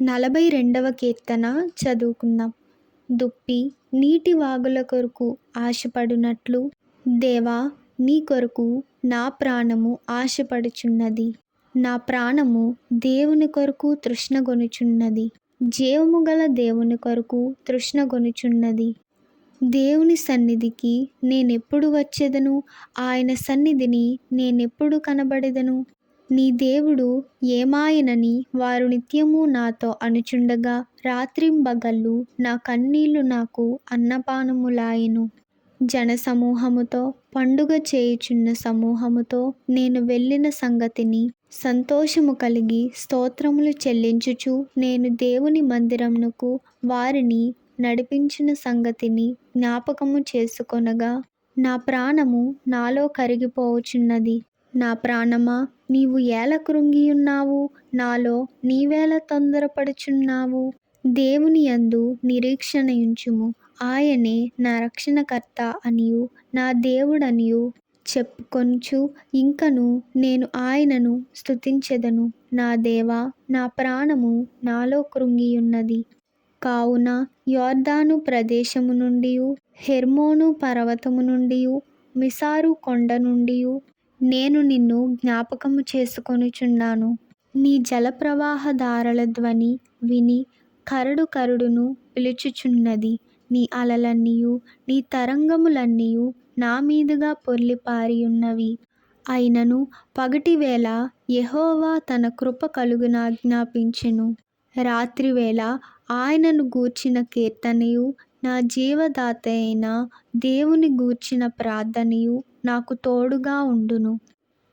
42వ కీర్తన చదువుకుందాం. దుప్పి నీటి వాగుల కొరకు ఆశపడునట్లు, దేవా నీ కొరకు నా ప్రాణము ఆశపడుచున్నది. నా ప్రాణము దేవుని కొరకు తృష్ణగొనుచున్నది, జీవము గల దేవుని కొరకు తృష్ణగొనుచున్నది. దేవుని సన్నిధికి నేనెప్పుడు వచ్చెదను? ఆయన సన్నిధిని నేనెప్పుడు కనబడెదను? నీ దేవుడు ఏమాయనని వారు నిత్యము నాతో అనుచుండగా, రాత్రింబగళ్ళు నా కన్నీళ్లు నాకు అన్నపానములాయెను. జనసమూహముతో, పండుగ చేయుచున్న సమూహముతో నేను వెళ్ళిన సంగతిని సంతోషము కలిగి స్తోత్రములు చెల్లించుచు నేను దేవుని మందిరమునకు వారిని నడిపించిన సంగతిని జ్ఞాపకము చేసుకొనగా, నా ప్రాణము నాలో కరిగిపోవుచున్నది. నా ప్రాణమా, నీవు ఏల కృంగియున్నావు? నాలో నీవేల తొందరపడుచున్నావు? దేవుని యందు నిరీక్షణయుంచుము. ఆయనే నా రక్షణకర్త అనియు నా దేవుడనియు చెప్పుకొనుచు ఇంకను నేను ఆయనను స్తుతించెదను. నా దేవా, నా ప్రాణము నాలో కృంగియున్నది. కావున యొర్దాను ప్రదేశము నుండియు, హెర్మోను పర్వతము నుండియు, మిసారు కొండ నుండియు నేను నిన్ను జ్ఞాపకము చేసుకొనుచున్నాను. నీ జలప్రవాహధారల ధ్వని విని కరడు కరడును పిలుచుచున్నది. నీ అలలన్నీయు నీ తరంగములన్నీయు నా మీదుగా పొర్లిపారియున్నవి. అయినను పగటివేళ యెహోవా తన కృప కలుగునాజ్ఞాపించెను. రాత్రివేళ ఆయనను గూర్చిన కీర్తనయు, నా జీవదాతయైన దేవుని గూర్చిన ప్రార్థనయు నాకు తోడుగా ఉండును.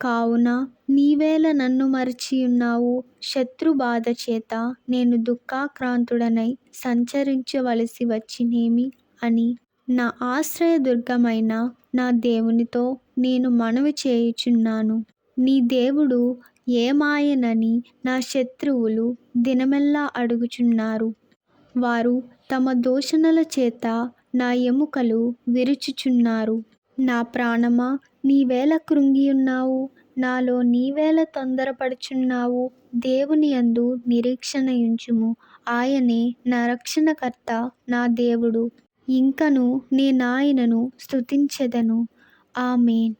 కావున నీవేల నన్ను మరచియున్నావు? శత్రుబాధ చేత నేను దుఃఖాక్రాంతుడనై సంచరించవలసి వచ్చినేమి అని నా ఆశ్రయదుర్గమైన నా దేవునితో నేను మనవి చేయుచున్నాను. నీ దేవుడు ఏమాయనని నా శత్రువులు దినమెల్లా అడుగుచున్నారు. వారు తమ దూషణల చేత నా ఎముకలు విరుచుచున్నారు. నా ప్రాణమా, నీవేల కృంగియున్నావు? నాలో నీవేల తొందరపడుచున్నావు? దేవుని యందు నిరీక్షణయుంచుము. ఆయనే నా రక్షణకర్త, నా దేవుడు. ఇంకను నేనాయనను స్తుతించెదను. ఆమేన్.